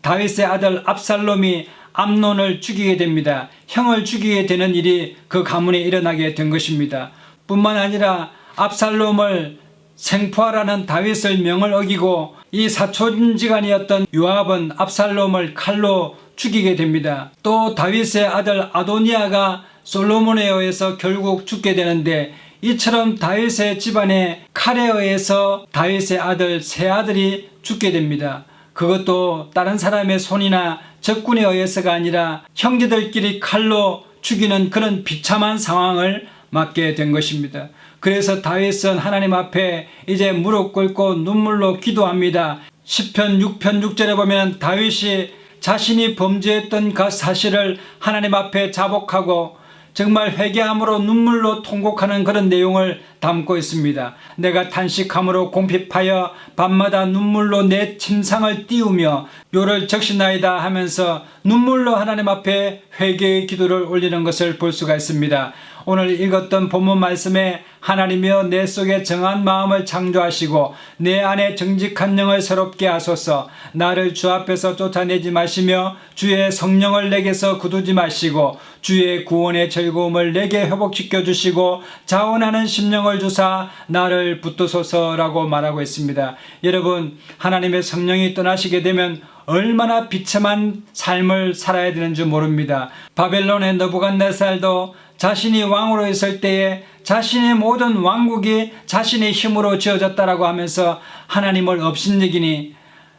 다윗의 아들 압살롬이 암논을 죽이게 됩니다. 형을 죽이게 되는 일이 그 가문에 일어나게 된 것입니다. 뿐만 아니라 압살롬을 생포하라는 다윗의 명을 어기고 이 사촌지간이었던 요압은 압살롬을 칼로 죽이게 됩니다. 또 다윗의 아들 아도니아가 솔로몬에 의해서 결국 죽게 되는데 이처럼 다윗의 집안에 칼에 의해서 다윗의 아들 세 아들이 죽게 됩니다. 그것도 다른 사람의 손이나 적군에 의해서가 아니라 형제들끼리 칼로 죽이는 그런 비참한 상황을 맞게 된 것입니다. 그래서 다윗은 하나님 앞에 이제 무릎 꿇고 눈물로 기도합니다. 시편 6편 6절에 보면 다윗이 자신이 범죄했던 그 사실을 하나님 앞에 자복하고 정말 회개함으로 눈물로 통곡하는 그런 내용을 담고 있습니다. 내가 탄식함으로 공핍하여 밤마다 눈물로 내 침상을 띄우며 묘를 적시나이다 하면서 눈물로 하나님 앞에 회개의 기도를 올리는 것을 볼 수가 있습니다. 오늘 읽었던 본문 말씀에 하나님이여 내 속에 정한 마음을 창조하시고 내 안에 정직한 영을 새롭게 하소서. 나를 주 앞에서 쫓아내지 마시며 주의 성령을 내게서 거두지 마시고 주의 구원의 즐거움을 내게 회복시켜 주시고 자원하는 심령을 주사 나를 붙드소서라고 말하고 있습니다. 여러분, 하나님의 성령이 떠나시게 되면 얼마나 비참한 삶을 살아야 되는지 모릅니다. 바벨론의 느부갓네살도 자신이 왕으로 있을 때에 자신의 모든 왕국이 자신의 힘으로 지어졌다라고 하면서 하나님을 업신여기니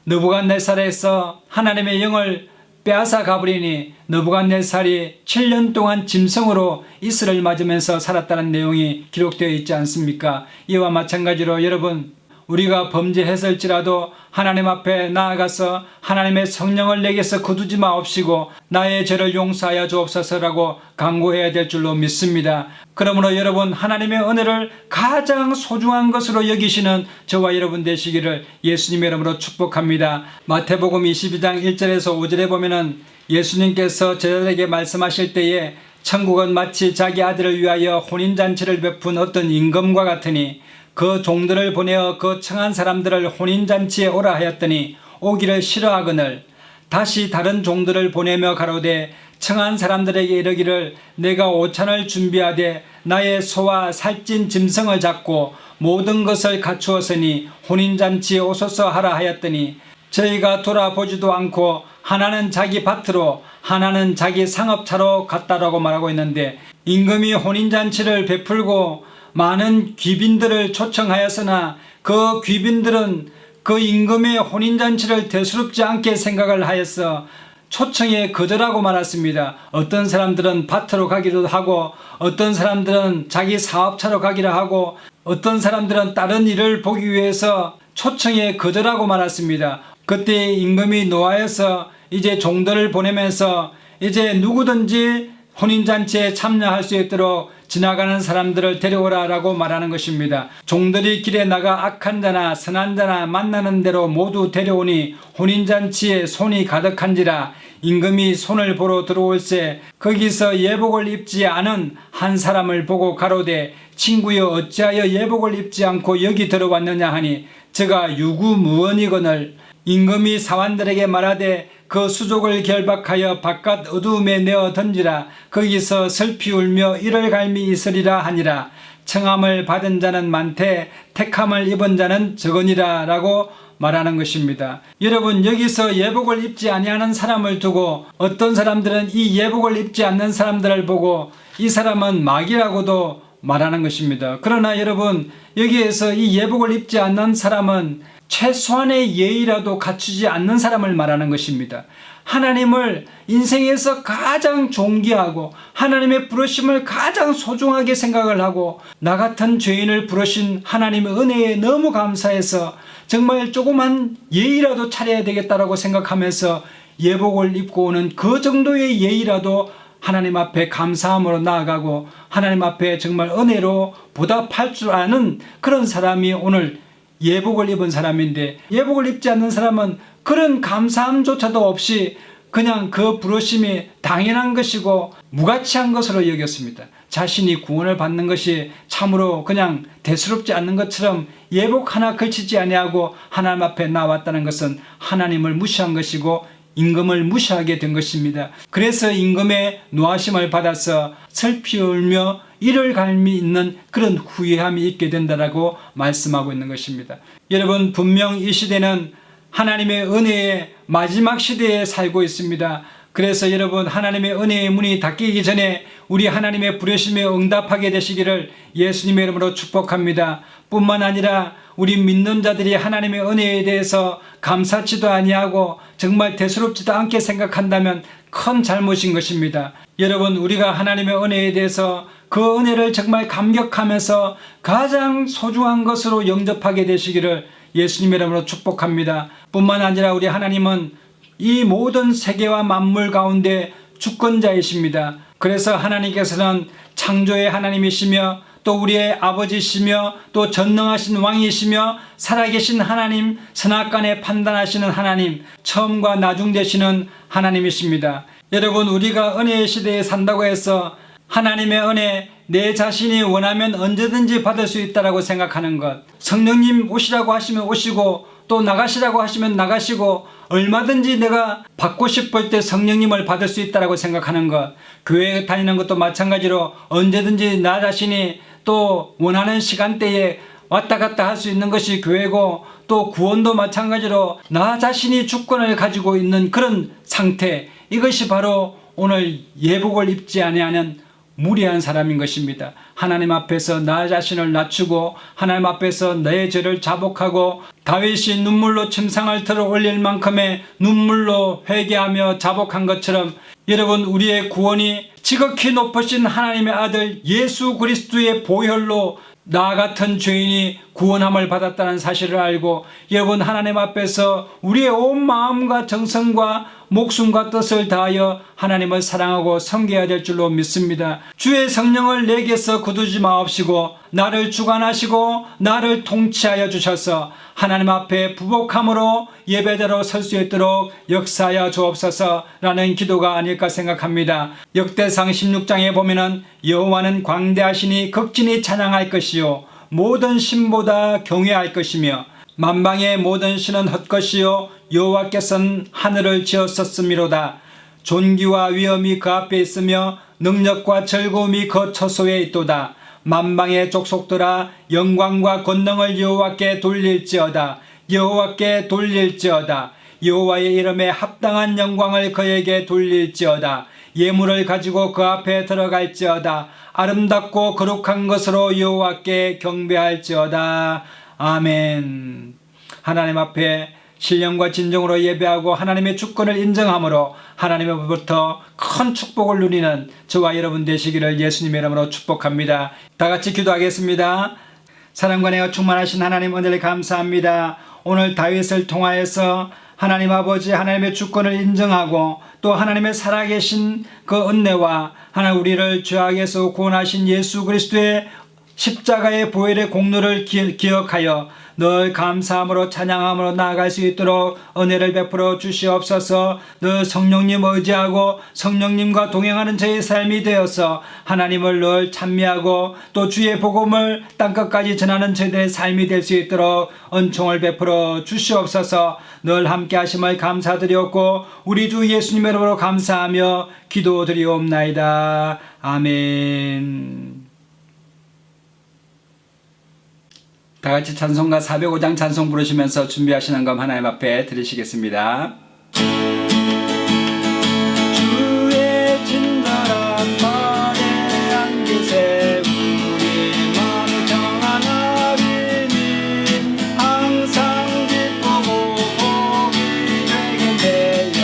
느부갓네살에서 하나님의 영을 빼앗아 가버리니 느부갓네살이 7년 동안 짐승으로 이슬을 맞으면서 살았다는 내용이 기록되어 있지 않습니까? 이와 마찬가지로 여러분, 우리가 범죄했을지라도 하나님 앞에 나아가서 하나님의 성령을 내게서 거두지 마옵시고 나의 죄를 용서하여 주옵소서라고 간구해야 될 줄로 믿습니다. 그러므로 여러분, 하나님의 은혜를 가장 소중한 것으로 여기시는 저와 여러분 되시기를 예수님의 이름으로 축복합니다. 마태복음 22장 1절에서 5절에 보면은 예수님께서 제자들에게 말씀하실 때에 천국은 마치 자기 아들을 위하여 혼인잔치를 베푼 어떤 임금과 같으니 그 종들을 보내어 그 청한 사람들을 혼인잔치에 오라 하였더니 오기를 싫어하거늘 다시 다른 종들을 보내며 가로되 청한 사람들에게 이르기를 내가 오찬을 준비하되 나의 소와 살찐 짐승을 잡고 모든 것을 갖추었으니 혼인잔치에 오소서 하라 하였더니 저희가 돌아보지도 않고 하나는 자기 밭으로 하나는 자기 상업차로 갔다라고 말하고 있는데, 임금이 혼인잔치를 베풀고 많은 귀빈들을 초청하였으나 그 귀빈들은 그 임금의 혼인잔치를 대수롭지 않게 생각을 하여서 초청에 거절하고 말았습니다. 어떤 사람들은 밭으로 가기도 하고 어떤 사람들은 자기 사업차로 가기도 하고 어떤 사람들은 다른 일을 보기 위해서 초청에 거절하고 말았습니다. 그때 임금이 노하여서 이제 종들을 보내면서 이제 누구든지 혼인잔치에 참여할 수 있도록 지나가는 사람들을 데려오라 라고 말하는 것입니다. 종들이 길에 나가 악한 자나 선한 자나 만나는 대로 모두 데려오니 혼인잔치에 손이 가득한지라. 임금이 손을 보러 들어올새 거기서 예복을 입지 않은 한 사람을 보고 가로되 친구여 어찌하여 예복을 입지 않고 여기 들어왔느냐 하니 저가 유구무원이거늘. 임금이 사환들에게 말하되 그 수족을 결박하여 바깥 어두움에 내어 던지라. 거기서 슬피 울며 이를 갈미 있으리라 하니라. 청함을 받은 자는 많되 택함을 입은 자는 적으니라 라고 말하는 것입니다. 여러분, 여기서 예복을 입지 아니하는 사람을 두고 어떤 사람들은 이 예복을 입지 않는 사람들을 보고 이 사람은 마귀라고도 말하는 것입니다. 그러나 여러분, 여기에서 이 예복을 입지 않는 사람은 최소한의 예의라도 갖추지 않는 사람을 말하는 것입니다. 하나님을 인생에서 가장 존귀하고 하나님의 부르심을 가장 소중하게 생각을 하고 나 같은 죄인을 부르신 하나님의 은혜에 너무 감사해서 정말 조그만 예의라도 차려야 되겠다라고 생각하면서 예복을 입고 오는 그 정도의 예의라도 하나님 앞에 감사함으로 나아가고 하나님 앞에 정말 은혜로 보답할 줄 아는 그런 사람이 오늘 예복을 입은 사람인데, 예복을 입지 않는 사람은 그런 감사함조차도 없이 그냥 그 부르심이 당연한 것이고 무가치한 것으로 여겼습니다. 자신이 구원을 받는 것이 참으로 그냥 대수롭지 않는 것처럼 예복 하나 걸치지 아니하고 하나님 앞에 나왔다는 것은 하나님을 무시한 것이고 임금을 무시하게 된 것입니다. 그래서 임금의 노하심을 받아서 슬피 울며 이를 갈미 있는 그런 후회함이 있게 된다라고 말씀하고 있는 것입니다. 여러분, 분명 이 시대는 하나님의 은혜의 마지막 시대에 살고 있습니다. 그래서 여러분, 하나님의 은혜의 문이 닫히기 전에 우리 하나님의 부르심에 응답하게 되시기를 예수님의 이름으로 축복합니다. 뿐만 아니라 우리 믿는 자들이 하나님의 은혜에 대해서 감사치도 아니하고 정말 대수롭지도 않게 생각한다면 큰 잘못인 것입니다. 여러분, 우리가 하나님의 은혜에 대해서 그 은혜를 정말 감격하면서 가장 소중한 것으로 영접하게 되시기를 예수님의 이름으로 축복합니다. 뿐만 아니라 우리 하나님은 이 모든 세계와 만물 가운데 주권자이십니다. 그래서 하나님께서는 창조의 하나님이시며 또 우리의 아버지시며 또 전능하신 왕이시며 살아계신 하나님, 선악간에 판단하시는 하나님, 처음과 나중 되시는 하나님이십니다. 여러분, 우리가 은혜의 시대에 산다고 해서 하나님의 은혜 내 자신이 원하면 언제든지 받을 수 있다고 생각하는 것, 성령님 오시라고 하시면 오시고 또 나가시라고 하시면 나가시고 얼마든지 내가 받고 싶을 때 성령님을 받을 수 있다고 생각하는 것, 교회 다니는 것도 마찬가지로 언제든지 나 자신이 또 원하는 시간대에 왔다 갔다 할 수 있는 것이 교회고, 또 구원도 마찬가지로 나 자신이 주권을 가지고 있는 그런 상태, 이것이 바로 오늘 예복을 입지 아니하는 무리한 사람인 것입니다. 하나님 앞에서 나 자신을 낮추고 하나님 앞에서 내 죄를 자복하고 다윗이 눈물로 침상을 들어 올릴 만큼의 눈물로 회개하며 자복한 것처럼, 여러분, 우리의 구원이 지극히 높으신 하나님의 아들 예수 그리스도의 보혈로 나 같은 죄인이 구원함을 받았다는 사실을 알고, 여러분, 하나님 앞에서 우리의 온 마음과 정성과 목숨과 뜻을 다하여 하나님을 사랑하고 섬겨야 될 줄로 믿습니다. 주의 성령을 내게서 거두지 마옵시고 나를 주관하시고 나를 통치하여 주셔서 하나님 앞에 부복함으로 예배자로 설 수 있도록 역사하여 주옵소서라는 기도가 아닐까 생각합니다. 역대상 16장에 보면은 여호와는 광대하시니 극진히 찬양할 것이요 모든 신보다 경외할 것이며 만방의 모든 신은 헛것이요 여호와께서는 하늘을 지었었음이로다. 존귀와 위엄이 그 앞에 있으며 능력과 즐거움이 그 처소에 있도다. 만방의 족속들아 영광과 권능을 여호와께 돌릴지어다. 여호와께 돌릴지어다. 여호와의 이름에 합당한 영광을 그에게 돌릴지어다. 예물을 가지고 그 앞에 들어갈지어다. 아름답고 거룩한 것으로 여호와께 경배할지어다. 아멘. 하나님 앞에 신령과 진정으로 예배하고 하나님의 주권을 인정함으로 하나님으로부터 큰 축복을 누리는 저와 여러분 되시기를 예수님의 이름으로 축복합니다. 다 같이 기도하겠습니다. 사랑과 은혜가 충만하신 하나님, 은혜를 감사합니다. 오늘 다윗을 통하여서 하나님 아버지 하나님의 주권을 인정하고 또 하나님의 살아계신 그 은혜와 하나님 우리를 죄악에서 구원하신 예수 그리스도의 십자가의 보혈의 공로를 기억하여 늘 감사함으로 찬양함으로 나아갈 수 있도록 은혜를 베풀어 주시옵소서. 늘 성령님 의지하고 성령님과 동행하는 저의 삶이 되어서 하나님을 늘 찬미하고 또 주의 복음을 땅끝까지 전하는 저희들의 삶이 될 수 있도록 은총을 베풀어 주시옵소서. 늘 함께 하심을 감사드렸고 우리 주 예수님의 이름으로 감사하며 기도드리옵나이다. 아멘. 다 같이 찬송가 405장 찬송 부르시면서 준비하시는 것 하나님 앞에 드리시겠습니다. 주의 친절한 말에 안기세 우리 마음 평안하리니 항상 기쁘고 복이 되게 되어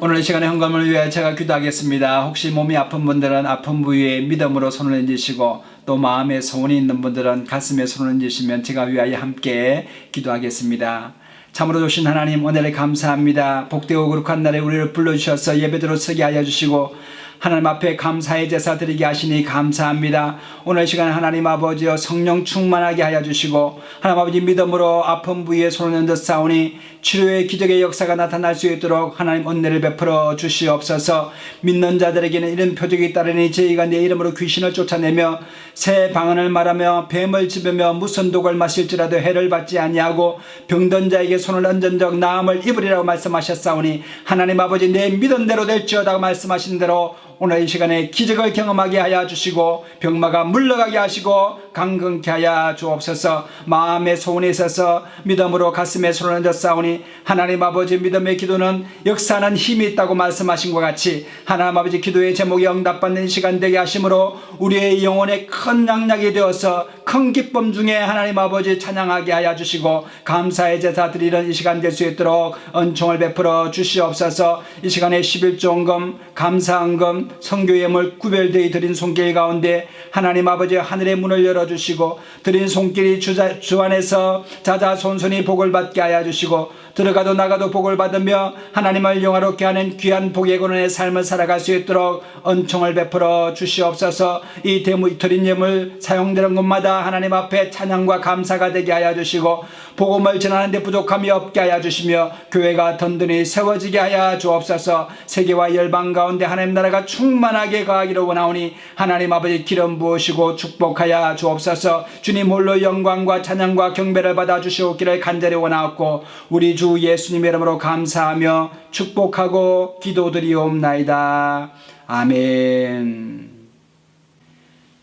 오늘 이 시간에 헌금을 위해 제가 기도하겠습니다. 혹시 몸이 아픈 분들은 아픈 부위에 믿음으로 손을 얹으시고 또 마음에 소원이 있는 분들은 가슴에 손을 얹으시면 제가 위하여 함께 기도하겠습니다. 참으로 좋으신 하나님, 오늘에 감사합니다. 복되고 거룩한 날에 우리를 불러주셔서 예배드로 서게 하여 주시고 하나님 앞에 감사의 제사 드리게 하시니 감사합니다. 오늘 시간 하나님 아버지여 성령 충만하게 하여 주시고 하나님 아버지 믿음으로 아픈 부위에 손을 얹어 싸우니 치료의 기적의 역사가 나타날 수 있도록 하나님 은혜를 베풀어 주시옵소서. 믿는 자들에게는 이런 표적이 따르니 저희가 내 이름으로 귀신을 쫓아내며 새 방언을 말하며 뱀을 집으며 무슨 독을 마실지라도 해를 받지 아니하고 병든 자에게 손을 얹은 적 나음을 입으리라고 말씀하셨사오니 하나님 아버지 내 믿은 대로 될지어다 말씀하신 대로 오늘 이 시간에 기적을 경험하게 하여 주시고 병마가 물러가게 하시고 강건케 하여 주옵소서. 마음의 소원이 있어서 믿음으로 가슴에 손을 얹어 싸우니 하나님 아버지 믿음의 기도는 역사하는 힘이 있다고 말씀하신 것 같이 하나님 아버지 기도의 제목이 응답받는 시간 되게 하심으로 우리의 영혼에 큰 양락이 되어서 큰 기쁨 중에 하나님 아버지 찬양하게 하여 주시고 감사의 제사 드리는 이 시간 될 수 있도록 은총을 베풀어 주시옵소서. 이 시간에 11조헌금 감사헌금 성교예물 구별되어 드린 손길 가운데 하나님 아버지 하늘의 문을 열어주시고 드린 손길이 주 안에서 자자손손이 복을 받게 하여 주시고 들어가도 나가도 복을 받으며 하나님을 영화롭게 하는 귀한 복의 권원의 삶을 살아갈 수 있도록 은총을 베풀어 주시옵소서. 이 드린 예물 사용되는 곳마다 하나님 앞에 찬양과 감사가 되게 하여 주시고 복음을 전하는 데 부족함이 없게 하여 주시며 교회가 든든히 세워지게 하여 주옵소서. 세계와 열방 가운데 하나님 나라가 충만하게 거하기를 원하오니 하나님 아버지 기름 부으시고 축복하여 주옵소서. 주님 홀로 영광과 찬양과 경배를 받아 주시옵기를 간절히 원하옵고 우리 주 예수님의 이름으로 감사하며 축복하고 기도드리옵나이다. 아멘.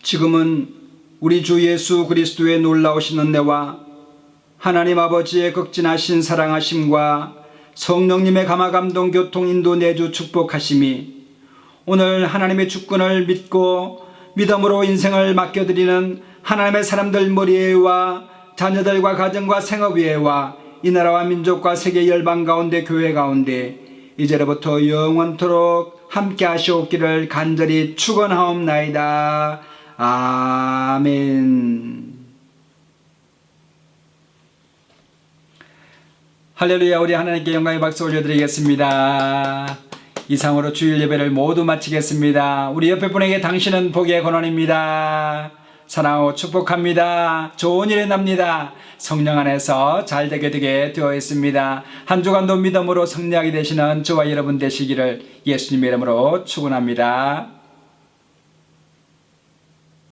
지금은 우리 주 예수 그리스도의 놀라우신 은혜와 하나님 아버지의 극진하신 사랑하심과 성령님의 감화감동 교통 인도 내주 축복하심이 오늘 하나님의 주권을 믿고 믿음으로 인생을 맡겨드리는 하나님의 사람들 머리에와 자녀들과 가정과 생업 위에와 이 나라와 민족과 세계 열방 가운데 교회 가운데 이제로부터 영원토록 함께 하시옵기를 간절히 축원하옵나이다. 아멘. 할렐루야. 우리 하나님께 영광의 박수 올려드리겠습니다. 이상으로 주일 예배를 모두 마치겠습니다. 우리 옆에 분에게 당신은 복의 권원입니다. 사랑하고 축복합니다. 좋은 일이 납니다. 성령 안에서 잘되게 되어 있습니다. 한 주간도 믿음으로 승리하게 되시는 저와 여러분 되시기를 예수님의 이름으로 축원합니다.